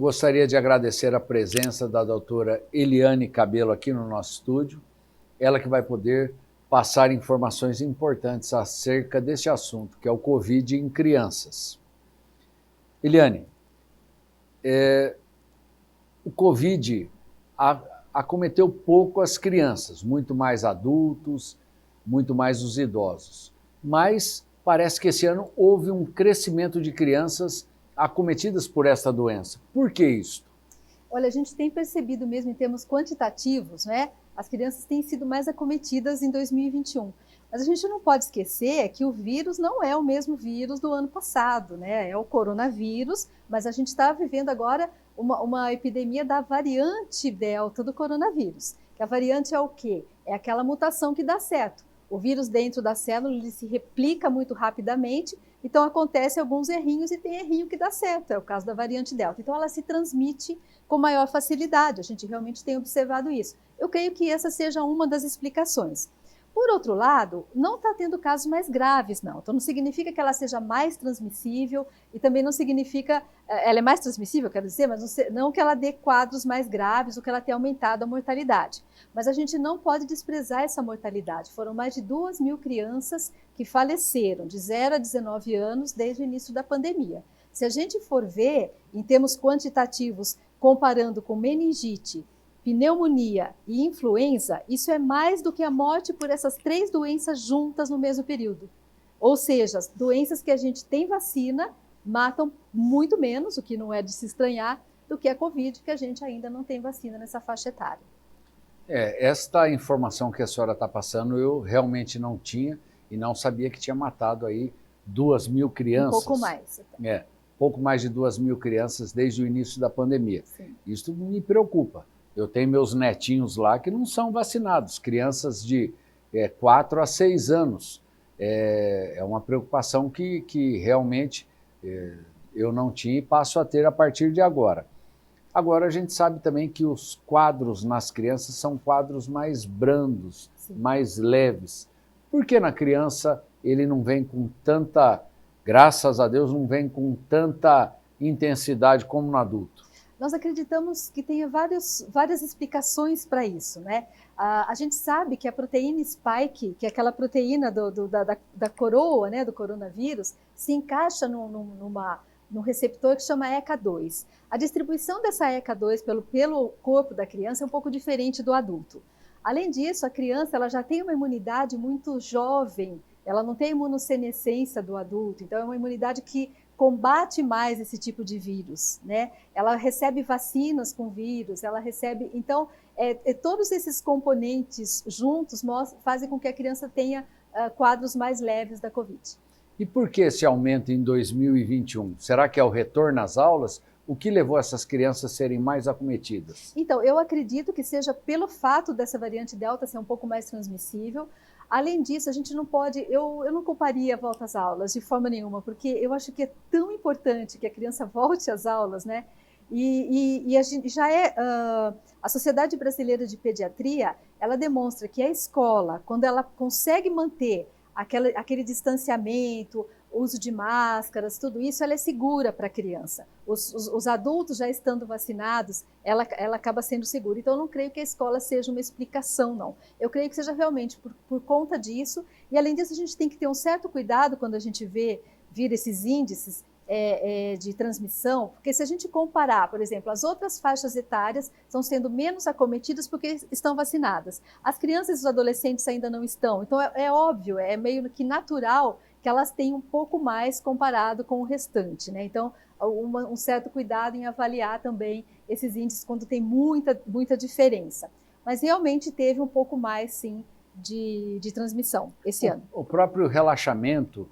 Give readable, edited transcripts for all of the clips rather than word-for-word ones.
gostaria de agradecer a presença da doutora Eliane Cabelo aqui no nosso estúdio, ela que vai poder passar informações importantes acerca desse assunto, que é o Covid em crianças. Eliane, o Covid acometeu pouco as crianças, muito mais adultos, muito mais os idosos. Mas parece que esse ano houve um crescimento de crianças acometidas por esta doença. Por que isso? Olha, a gente tem percebido mesmo em termos quantitativos, né? As crianças têm sido mais acometidas em 2021. Mas a gente não pode esquecer que o vírus não é o mesmo vírus do ano passado, né? É o coronavírus, mas a gente está vivendo agora uma epidemia da variante Delta do coronavírus. Que a variante é o quê? É aquela mutação que dá certo. O vírus dentro da célula ele se replica muito rapidamente, então acontece alguns errinhos e tem errinho que dá certo, é o caso da variante Delta. Então ela se transmite com maior facilidade, a gente realmente tem observado isso. Eu creio que essa seja uma das explicações. Por outro lado, não está tendo casos mais graves, não. Então não significa que ela seja mais transmissível e também não significa, ela é mais transmissível, quero dizer, mas não que ela dê quadros mais graves ou que ela tenha aumentado a mortalidade. Mas a gente não pode desprezar essa mortalidade. Foram mais de 2.000 crianças que faleceram de 0 a 19 anos desde o início da pandemia. Se a gente for ver, em termos quantitativos, comparando com meningite, pneumonia e influenza, isso é mais do que a morte por essas 3 doenças juntas no mesmo período. Ou seja, as doenças que a gente tem vacina matam muito menos, o que não é de se estranhar, do que a Covid, que a gente ainda não tem vacina nessa faixa etária. Esta informação que a senhora está passando eu realmente não tinha e não sabia que tinha matado aí 2.000 crianças. Um pouco mais. Pouco mais de 2.000 crianças desde o início da pandemia. Sim. Isso me preocupa. Eu tenho meus netinhos lá que não são vacinados, crianças de 4 a 6 anos. É uma preocupação que realmente eu não tinha e passo a ter a partir de agora. Agora, a gente sabe também que os quadros nas crianças são quadros mais brandos, Sim. mais leves. Por que na criança ele não vem com tanta, graças a Deus, não vem com tanta intensidade como no adulto? Nós acreditamos que tenha várias explicações para isso, né? A gente sabe que a proteína spike, que é aquela proteína da coroa, né, do coronavírus, se encaixa num receptor que chama ECA2. A distribuição dessa ECA2 pelo corpo da criança é um pouco diferente do adulto. Além disso, a criança ela já tem uma imunidade muito jovem, ela não tem a imunossenescência do adulto, então é uma imunidade que combate mais esse tipo de vírus, né? Ela recebe vacinas com vírus, ela recebe... Então, todos esses componentes juntos fazem com que a criança tenha quadros mais leves da Covid. E por que esse aumento em 2021? Será que é o retorno às aulas? O que levou essas crianças a serem mais acometidas? Então, eu acredito que seja pelo fato dessa variante Delta ser um pouco mais transmissível. Além disso, a gente não pode, eu não culparia a volta às aulas de forma nenhuma, porque eu acho que é tão importante que a criança volte às aulas, né? E a gente já a Sociedade Brasileira de Pediatria, ela demonstra que a escola, quando ela consegue manter aquele distanciamento, uso de máscaras, tudo isso, ela é segura para a criança. Os adultos já estando vacinados, ela acaba sendo segura. Então, eu não creio que a escola seja uma explicação, não. Eu creio que seja realmente por conta disso. E, além disso, a gente tem que ter um certo cuidado quando a gente vir esses índices de transmissão, porque se a gente comparar, por exemplo, as outras faixas etárias estão sendo menos acometidas porque estão vacinadas. As crianças e os adolescentes ainda não estão. Então, é óbvio, é meio que natural que elas têm um pouco mais comparado com o restante, né? Então, um certo cuidado em avaliar também esses índices quando tem muita diferença. Mas realmente teve um pouco mais, sim, de transmissão esse ano. O próprio relaxamento,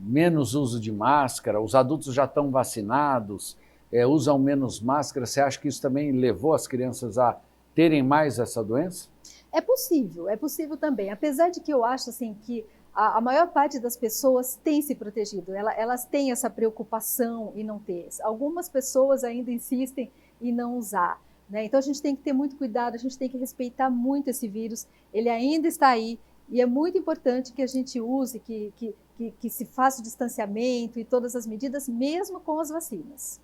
menos uso de máscara, os adultos já estão vacinados, usam menos máscara. Você acha que isso também levou as crianças a terem mais essa doença? É possível também. Apesar de que eu acho assim que a maior parte das pessoas tem se protegido, elas têm essa preocupação em não ter. Algumas pessoas ainda insistem em não usar, né? Então a gente tem que ter muito cuidado, a gente tem que respeitar muito esse vírus, ele ainda está aí e é muito importante que a gente use, que se faça o distanciamento e todas as medidas, mesmo com as vacinas.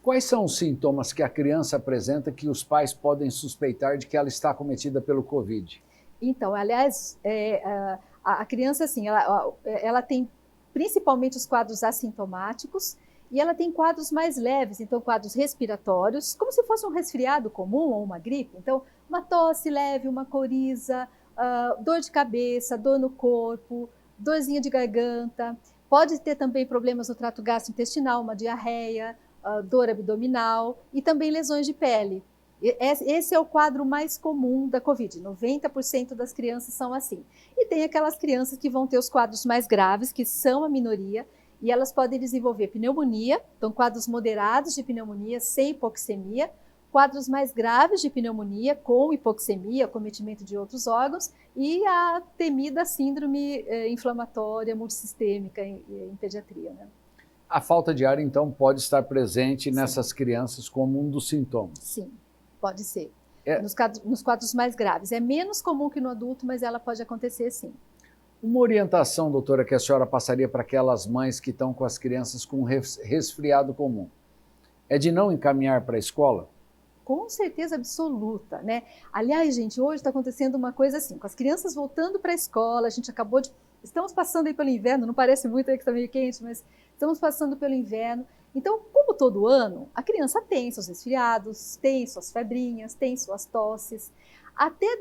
Quais são os sintomas que a criança apresenta que os pais podem suspeitar de que ela está acometida pelo Covid? Então, aliás, a criança, assim, ela tem principalmente os quadros assintomáticos e ela tem quadros mais leves, então quadros respiratórios, como se fosse um resfriado comum ou uma gripe. Então, uma tosse leve, uma coriza, dor de cabeça, dor no corpo, dorzinha de garganta. Pode ter também problemas no trato gastrointestinal, uma diarreia, dor abdominal e também lesões de pele. Esse é o quadro mais comum da Covid. 90% das crianças são assim. E tem aquelas crianças que vão ter os quadros mais graves, que são a minoria, e elas podem desenvolver pneumonia, então quadros moderados de pneumonia sem hipoxemia, quadros mais graves de pneumonia com hipoxemia, cometimento de outros órgãos, e a temida síndrome inflamatória multissistêmica em pediatria, né? A falta de ar, então, pode estar presente nessas crianças como um dos sintomas? Sim. Pode ser. Nos quadros mais graves. É menos comum que no adulto, mas ela pode acontecer sim. Uma orientação, doutora, que a senhora passaria para aquelas mães que estão com as crianças com resfriado comum, é de não encaminhar para a escola? Com certeza absoluta, né? Aliás, gente, hoje está acontecendo uma coisa assim, com as crianças voltando para a escola, estamos passando aí pelo inverno, não parece muito aí que está meio quente, mas estamos passando pelo inverno. Então, como todo ano, a criança tem seus resfriados, tem suas febrinhas, tem suas tosses. Até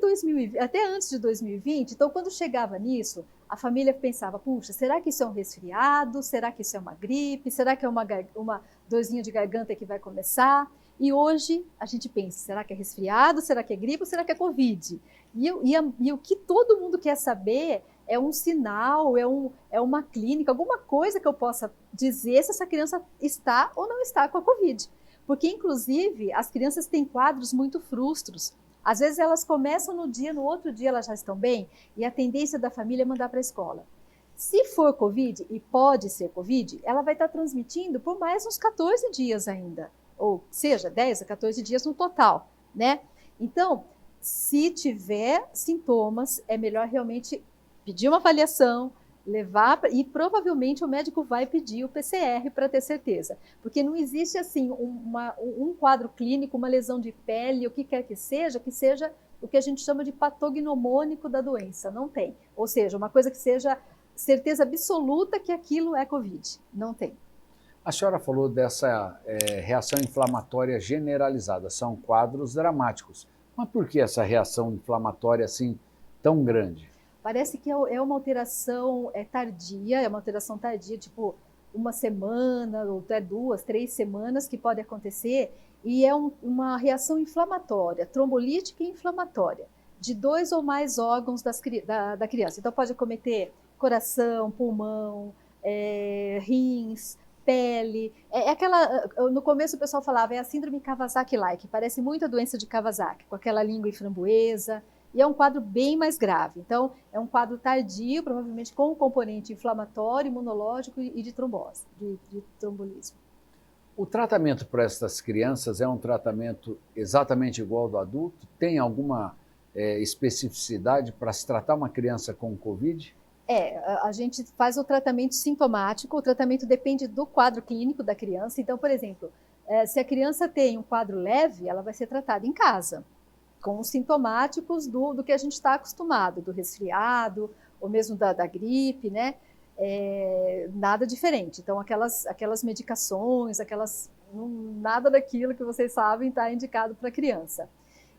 antes de 2020, então quando chegava nisso, a família pensava, puxa, será que isso é um resfriado? Será que isso é uma gripe? Será que é uma dorzinha de garganta que vai começar? E hoje a gente pensa, será que é resfriado? Será que é gripe? Ou será que é Covid? E o que todo mundo quer saber é um sinal, é uma clínica, alguma coisa que eu possa dizer se essa criança está ou não está com a Covid. Porque, inclusive, as crianças têm quadros muito frustros. Às vezes elas começam no dia, no outro dia elas já estão bem, e a tendência da família é mandar para a escola. Se for Covid, e pode ser Covid, ela vai estar transmitindo por mais uns 14 dias ainda, ou seja, 10 a 14 dias no total, né? Então, se tiver sintomas, é melhor realmente pedir uma avaliação, levar, e provavelmente o médico vai pedir o PCR para ter certeza, porque não existe assim um quadro clínico, uma lesão de pele, o que quer que seja o que a gente chama de patognomônico da doença, não tem. Ou seja, uma coisa que seja certeza absoluta que aquilo é Covid, não tem. A senhora falou dessa reação inflamatória generalizada, são quadros dramáticos. Mas por que essa reação inflamatória assim tão grande? Parece que é uma alteração tardia, tipo uma semana, ou até 2, 3 semanas que pode acontecer, e é uma reação inflamatória, trombolítica e inflamatória, de 2 ou mais órgãos da criança. Então pode acometer coração, pulmão, rins, pele. No começo o pessoal falava, é a síndrome Kawasaki-like, parece muito a doença de Kawasaki, com aquela língua em framboesa, e é um quadro bem mais grave. Então, é um quadro tardio, provavelmente com um componente inflamatório, imunológico e de trombose, de trombolismo. O tratamento para essas crianças é um tratamento exatamente igual ao do adulto? Tem alguma especificidade para se tratar uma criança com Covid? A gente faz o tratamento sintomático, o tratamento depende do quadro clínico da criança. Então, por exemplo, se a criança tem um quadro leve, ela vai ser tratada em casa, com os sintomáticos do que a gente está acostumado, do resfriado, ou mesmo da gripe, né? Nada diferente. Então, aquelas medicações, nada daquilo que vocês sabem está indicado para a criança.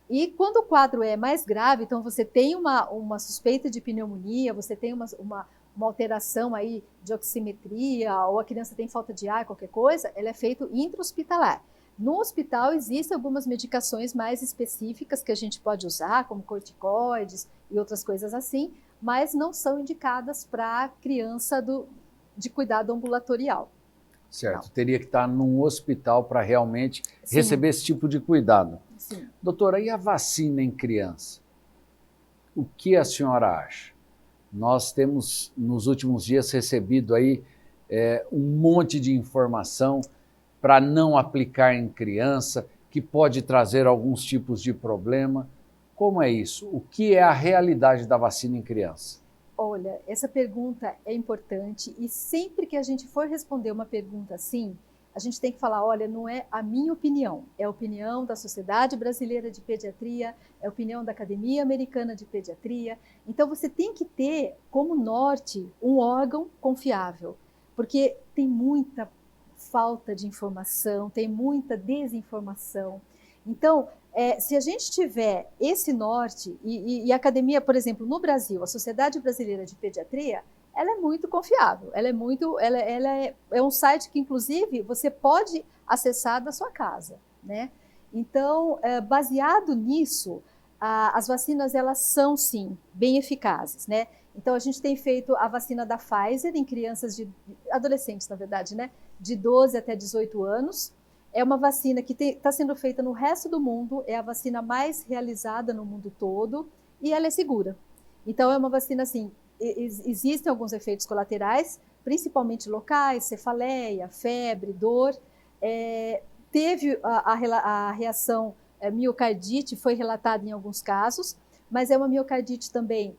E quando o quadro é mais grave, então você tem uma suspeita de pneumonia, você tem uma alteração aí de oximetria, ou a criança tem falta de ar, qualquer coisa, ela é feita intra-hospitalar. No hospital existem algumas medicações mais específicas que a gente pode usar, como corticoides e outras coisas assim, mas não são indicadas para criança de cuidado ambulatorial. Certo, não. Teria que estar num hospital para realmente Sim. receber esse tipo de cuidado. Sim. Doutora, e a vacina em criança? O que a senhora acha? Nós temos, nos últimos dias, recebido aí um monte de informação para não aplicar em criança, que pode trazer alguns tipos de problema. Como é isso? O que é a realidade da vacina em criança? Olha, essa pergunta é importante e sempre que a gente for responder uma pergunta assim, a gente tem que falar, olha, não é a minha opinião, é a opinião da Sociedade Brasileira de Pediatria, é a opinião da Academia Americana de Pediatria. Então, você tem que ter como norte um órgão confiável, porque tem muita falta de informação, tem muita desinformação. Então, se a gente tiver esse norte, e a academia, por exemplo, no Brasil, a Sociedade Brasileira de Pediatria, ela é muito confiável, é um site que, inclusive, você pode acessar da sua casa, né? Então, baseado nisso, as vacinas, elas são, sim, bem eficazes, né? Então, a gente tem feito a vacina da Pfizer em crianças adolescentes, na verdade, né? De 12 até 18 anos. É uma vacina que está sendo feita no resto do mundo, é a vacina mais realizada no mundo todo e ela é segura. Então, é uma vacina, assim, existem alguns efeitos colaterais, principalmente locais, cefaleia, febre, dor. Teve a reação miocardite, foi relatada em alguns casos, mas é uma miocardite também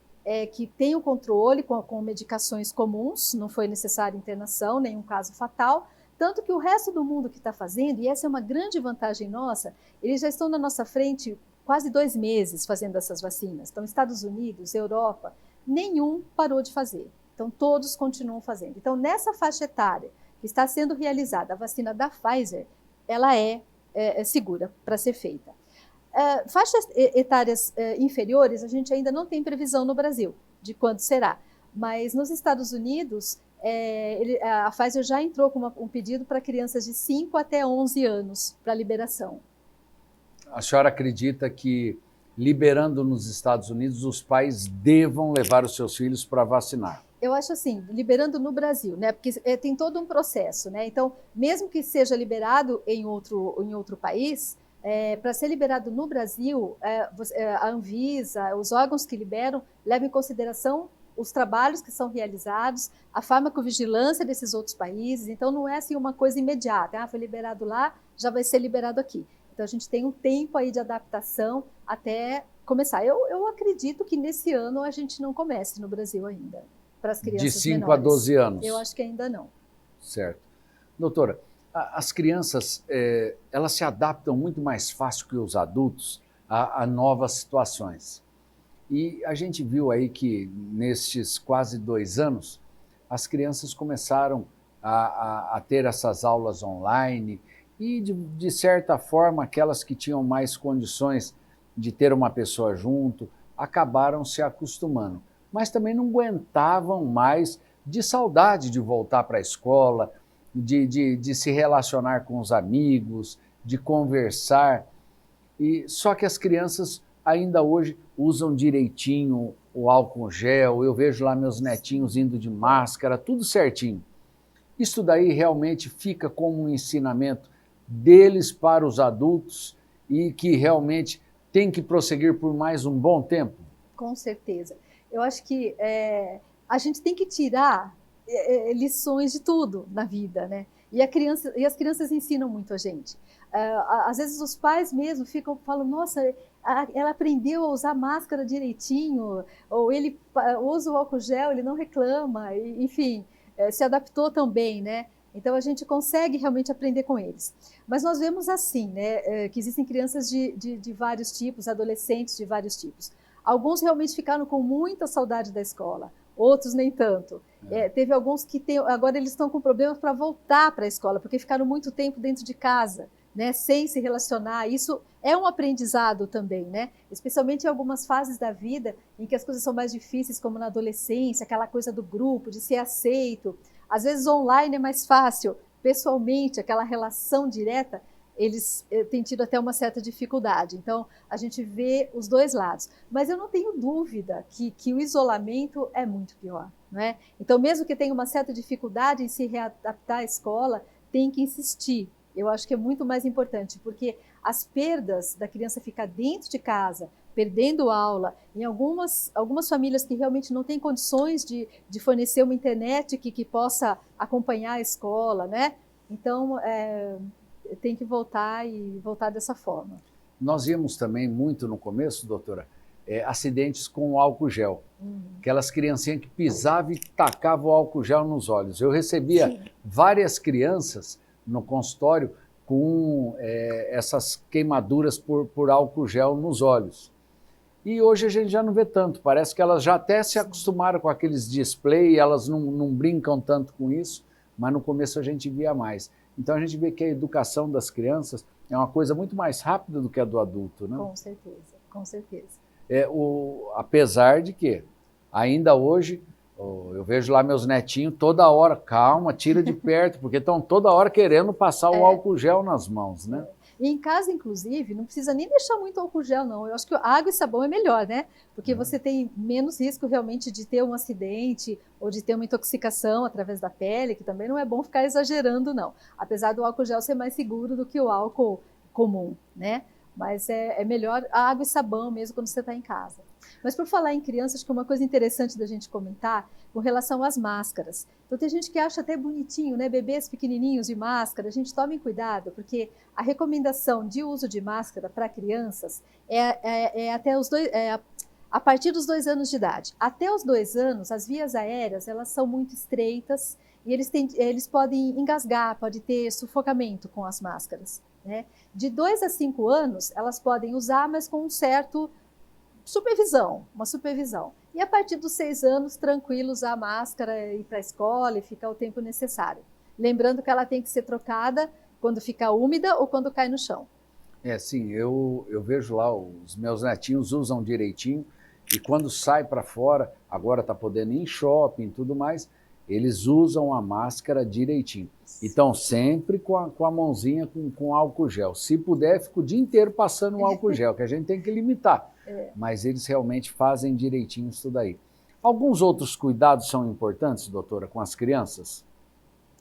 que tem o controle com medicações comuns, não foi necessária internação, nenhum caso fatal. Tanto que o resto do mundo que está fazendo, e essa é uma grande vantagem nossa, eles já estão na nossa frente quase 2 meses fazendo essas vacinas. Então, Estados Unidos, Europa, nenhum parou de fazer. Então, todos continuam fazendo. Então, nessa faixa etária que está sendo realizada a vacina da Pfizer, ela é segura para ser feita. Faixas etárias inferiores, a gente ainda não tem previsão no Brasil de quando será. Mas nos Estados Unidos, a Pfizer já entrou com um pedido para crianças de 5 até 11 anos para liberação. A senhora acredita que, liberando nos Estados Unidos, os pais devam levar os seus filhos para vacinar? Eu acho assim, liberando no Brasil, né? Porque tem todo um processo, né? Então, mesmo que seja liberado em outro país, para ser liberado no Brasil, a Anvisa, os órgãos que liberam, levam em consideração os trabalhos que são realizados, a farmacovigilância desses outros países. Então, não é assim uma coisa imediata. Foi liberado lá, já vai ser liberado aqui. Então, a gente tem um tempo aí de adaptação até começar. Eu acredito que nesse ano a gente não comece no Brasil ainda, para as crianças de 5 menores. a 12 anos? Eu acho que ainda não. Certo. Doutora, as crianças, elas se adaptam muito mais fácil que os adultos a novas situações. E a gente viu aí que, nestes quase 2 anos, as crianças começaram a ter essas aulas online e, de certa forma, aquelas que tinham mais condições de ter uma pessoa junto, acabaram se acostumando. Mas também não aguentavam mais, de saudade de voltar para a escola, de se relacionar com os amigos, de conversar. Só que as crianças ainda hoje usam direitinho o álcool gel, eu vejo lá meus netinhos indo de máscara, tudo certinho. Isso daí realmente fica como um ensinamento deles para os adultos e que realmente tem que prosseguir por mais um bom tempo? Com certeza. Eu acho que a gente tem que tirar lições de tudo na vida, né? E as crianças ensinam muito a gente. Às vezes os pais mesmo falam, nossa, ela aprendeu a usar máscara direitinho, ou ele usa o álcool gel, ele não reclama, enfim, se adaptou também, né? Então a gente consegue realmente aprender com eles. Mas nós vemos assim, né, que existem crianças de vários tipos, adolescentes de vários tipos. Alguns realmente ficaram com muita saudade da escola, outros nem tanto. Teve alguns que agora eles estão com problemas para voltar para a escola, porque ficaram muito tempo dentro de casa, né, sem se relacionar. Isso é um aprendizado também, né? Especialmente em algumas fases da vida em que as coisas são mais difíceis, como na adolescência, aquela coisa do grupo, de ser aceito. Às vezes online é mais fácil, pessoalmente, aquela relação direta, eles têm tido até uma certa dificuldade. Então, a gente vê os dois lados. Mas eu não tenho dúvida que o isolamento é muito pior, não é? Então, mesmo que tenha uma certa dificuldade em se readaptar à escola, tem que insistir. Eu acho que é muito mais importante, porque as perdas da criança ficar dentro de casa, perdendo aula, em algumas famílias que realmente não têm condições de fornecer uma internet que possa acompanhar a escola, né? Então, tem que voltar dessa forma. Nós vimos também muito no começo, doutora, acidentes com álcool gel. Aquelas criancinhas que pisavam e tacavam o álcool gel nos olhos. Eu recebia várias crianças no consultório com essas queimaduras por álcool gel nos olhos. E hoje a gente já não vê tanto, parece que elas já até se acostumaram com aqueles display, elas não brincam tanto com isso, mas no começo a gente via mais. Então a gente vê que a educação das crianças é uma coisa muito mais rápida do que a do adulto, né? Com certeza, com certeza. Apesar de que, ainda hoje, eu vejo lá meus netinhos toda hora, calma, tira de perto, porque estão toda hora querendo passar o álcool gel nas mãos, né? E em casa, inclusive, não precisa nem deixar muito álcool gel, não. Eu acho que água e sabão é melhor, né? Porque você tem menos risco realmente de ter um acidente ou de ter uma intoxicação através da pele, que também não é bom ficar exagerando, não. Apesar do álcool gel ser mais seguro do que o álcool comum, né? Mas é melhor a água e sabão mesmo quando você está em casa. Mas por falar em crianças, acho que uma coisa interessante da gente comentar com relação às máscaras. Então tem gente que acha até bonitinho, né? Bebês pequenininhos de máscara. A gente tome cuidado, porque a recomendação de uso de máscara para crianças até os a partir dos 2 anos de idade. Até os 2 anos, as vias aéreas elas são muito estreitas e eles podem engasgar, pode ter sufocamento com as máscaras, né? De 2 a 5 anos, elas podem usar, mas com um certo uma supervisão. E a partir dos 6 anos, tranquilo, usar a máscara, ir para a escola e ficar o tempo necessário. Lembrando que ela tem que ser trocada quando fica úmida ou quando cai no chão. Sim, eu vejo lá, os meus netinhos usam direitinho, e quando sai para fora, agora está podendo ir em shopping e tudo mais, eles usam a máscara direitinho. Então, sempre com a mãozinha com álcool gel. Se puder, fica o dia inteiro passando o álcool gel, que a gente tem que limitar. Mas eles realmente fazem direitinho isso daí. Aí. Alguns outros cuidados são importantes, doutora, com as crianças?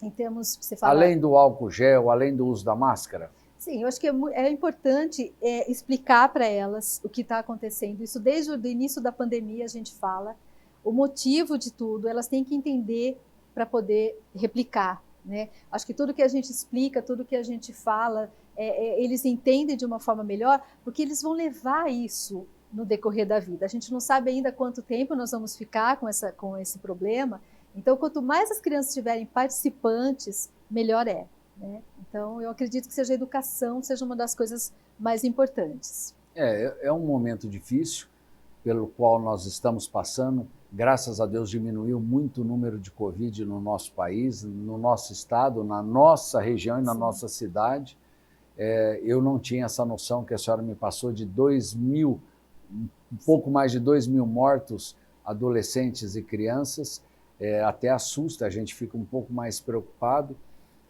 Em termos, você fala... Além do álcool gel, além do uso da máscara? Sim, eu acho que é importante explicar para elas o que está acontecendo. Isso desde o início da pandemia a gente fala. O motivo de tudo, elas têm que entender para poder replicar, né? Acho que tudo que a gente explica, tudo que a gente fala, eles entendem de uma forma melhor, porque eles vão levar isso no decorrer da vida. A gente não sabe ainda quanto tempo nós vamos ficar com esse problema. Então, quanto mais as crianças tiverem participantes, melhor é, né? Então, eu acredito que a educação seja uma das coisas mais importantes. É um momento difícil pelo qual nós estamos passando. Graças a Deus diminuiu muito o número de Covid no nosso país, no nosso estado, na nossa região e na nossa cidade. Eu não tinha essa noção que a senhora me passou de 2.000, um pouco mais de 2.000 mortos, adolescentes e crianças. Até assusta, a gente fica um pouco mais preocupado,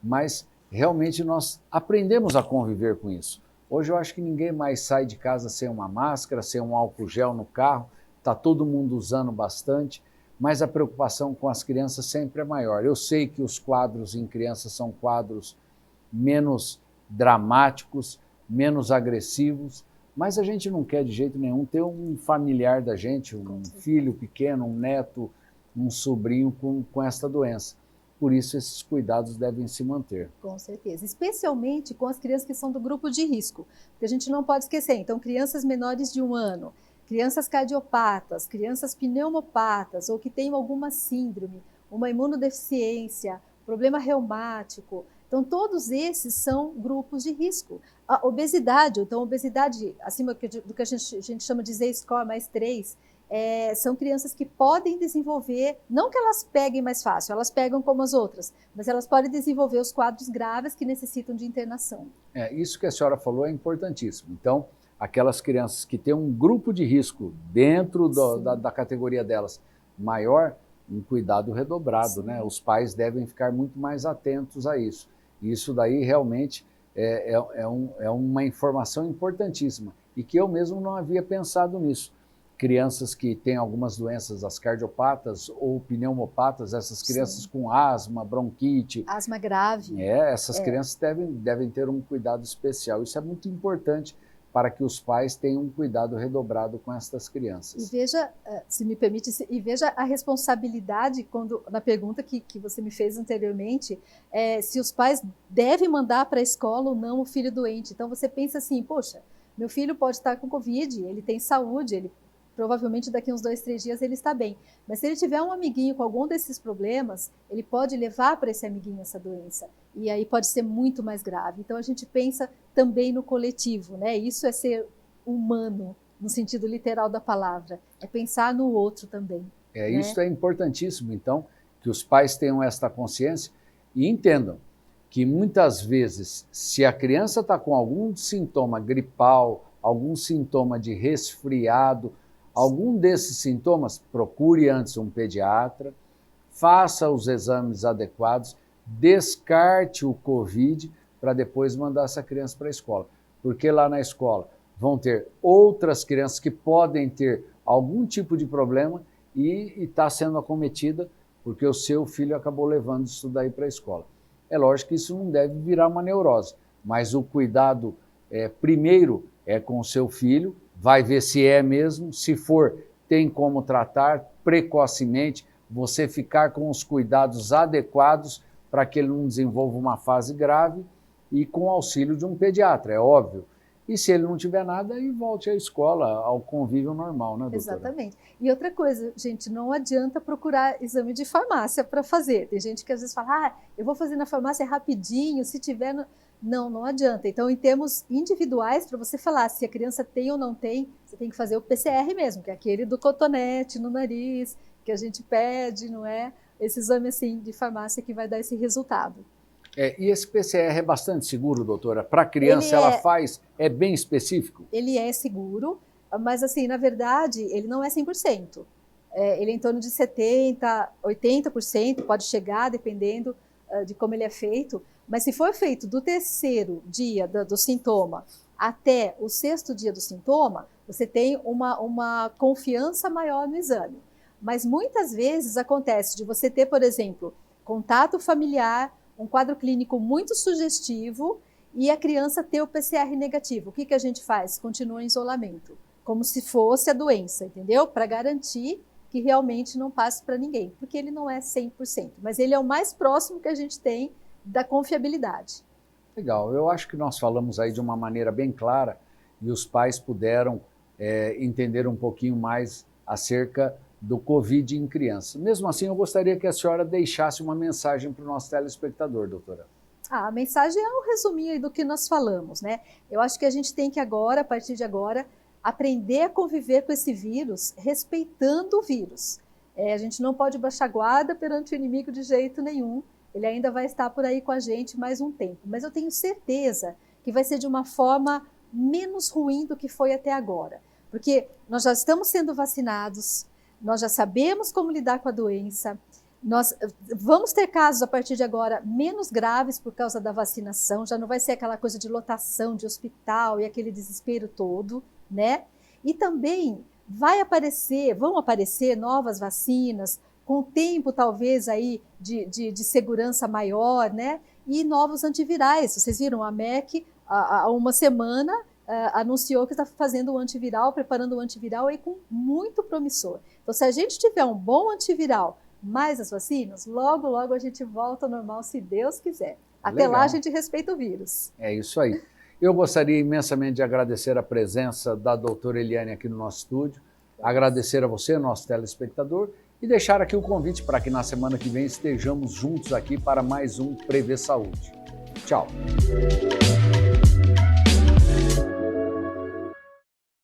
mas realmente nós aprendemos a conviver com isso. Hoje eu acho que ninguém mais sai de casa sem uma máscara, sem um álcool gel no carro, está todo mundo usando bastante, mas a preocupação com as crianças sempre é maior. Eu sei que os quadros em crianças são quadros menos dramáticos, menos agressivos, mas a gente não quer de jeito nenhum ter um familiar da gente, um filho pequeno, um neto, um sobrinho com esta doença. Por isso, esses cuidados devem se manter. Com certeza, especialmente com as crianças que são do grupo de risco, porque a gente não pode esquecer. Então, crianças menores de 1 ano, crianças cardiopatas, crianças pneumopatas ou que tenham alguma síndrome, uma imunodeficiência, problema reumático. Então, todos esses são grupos de risco. A obesidade, então, obesidade acima do que a gente chama de Z-score mais 3, são crianças que podem desenvolver, não que elas peguem mais fácil, elas pegam como as outras, mas elas podem desenvolver os quadros graves que necessitam de internação. Isso que a senhora falou é importantíssimo. Então, aquelas crianças que têm um grupo de risco dentro da categoria delas maior, um cuidado redobrado, né? Os pais devem ficar muito mais atentos a isso. Isso daí realmente é uma informação importantíssima e que eu mesmo não havia pensado nisso. Crianças que têm algumas doenças, as cardiopatas ou pneumopatas, essas crianças com asma, bronquite. Asma grave. Essas crianças devem ter um cuidado especial. Isso é muito importante para que os pais tenham um cuidado redobrado com estas crianças. E veja, se me permite, veja a responsabilidade na pergunta que você me fez anteriormente, se os pais devem mandar para a escola ou não o filho doente. Então você pensa assim, poxa, meu filho pode estar com Covid, ele tem saúde, ele provavelmente daqui uns 2, 3 dias ele está bem. Mas se ele tiver um amiguinho com algum desses problemas, ele pode levar para esse amiguinho essa doença. E aí pode ser muito mais grave. Então a gente pensa também no coletivo, né? Isso é ser humano, no sentido literal da palavra. É pensar no outro também. Isso é importantíssimo, então, que os pais tenham esta consciência e entendam que muitas vezes, se a criança está com algum sintoma gripal, algum sintoma de resfriado, algum desses sintomas, procure antes um pediatra, faça os exames adequados, descarte o Covid para depois mandar essa criança para a escola. Porque lá na escola vão ter outras crianças que podem ter algum tipo de problema e está sendo acometida porque o seu filho acabou levando isso daí para a escola. É lógico que isso não deve virar uma neurose, mas o cuidado primeiro é com o seu filho, vai ver se é mesmo, se for, tem como tratar precocemente, você ficar com os cuidados adequados para que ele não desenvolva uma fase grave e com o auxílio de um pediatra, é óbvio. E se ele não tiver nada, aí volte à escola, ao convívio normal, né, doutora? Exatamente. E outra coisa, gente, não adianta procurar exame de farmácia para fazer. Tem gente que às vezes fala, eu vou fazer na farmácia rapidinho, se tiver... Não adianta. Então, em termos individuais, para você falar se a criança tem ou não tem, você tem que fazer o PCR mesmo, que é aquele do cotonete no nariz, que a gente pede, não é? Esse exame assim de farmácia que vai dar esse resultado. E esse PCR é bastante seguro, doutora? Para a criança, ela faz, é bem específico? Ele é seguro, mas assim, na verdade, ele não é 100%. Ele é em torno de 70%, 80%, pode chegar, dependendo de como ele é feito. Mas se for feito do 3º dia do sintoma até o 6º dia do sintoma, você tem uma confiança maior no exame. Mas muitas vezes acontece de você ter, por exemplo, contato familiar, um quadro clínico muito sugestivo e a criança ter o PCR negativo. O que a gente faz? Continua em isolamento, como se fosse a doença, entendeu? Para garantir que realmente não passe para ninguém, porque ele não é 100%, mas ele é o mais próximo que a gente tem da confiabilidade. Legal, eu acho que nós falamos aí de uma maneira bem clara e os pais puderam entender um pouquinho mais acerca do Covid em criança. Mesmo assim, eu gostaria que a senhora deixasse uma mensagem para o nosso telespectador, doutora. A mensagem é um resuminho aí do que nós falamos, né? Eu acho que a gente tem que agora, a partir de agora, aprender a conviver com esse vírus, respeitando o vírus. A gente não pode baixar guarda perante o inimigo de jeito nenhum. Ele ainda vai estar por aí com a gente mais um tempo. Mas eu tenho certeza que vai ser de uma forma menos ruim do que foi até agora. Porque nós já estamos sendo vacinados, nós já sabemos como lidar com a doença, nós vamos ter casos a partir de agora menos graves por causa da vacinação, já não vai ser aquela coisa de lotação de hospital e aquele desespero todo, né? E também vão aparecer novas vacinas, com tempo talvez aí de segurança maior, né? E novos antivirais. Vocês viram, a Merck há uma semana anunciou que está fazendo o antiviral, preparando o antiviral aí com muito promissor. Então, se a gente tiver um bom antiviral mais as vacinas, logo, logo a gente volta ao normal, se Deus quiser. Até lá a gente respeita o vírus. É isso aí. Eu gostaria imensamente de agradecer a presença da doutora Eliane aqui no nosso estúdio, agradecer a você, nosso telespectador, e deixar aqui o convite para que na semana que vem estejamos juntos aqui para mais um Prevê Saúde. Tchau!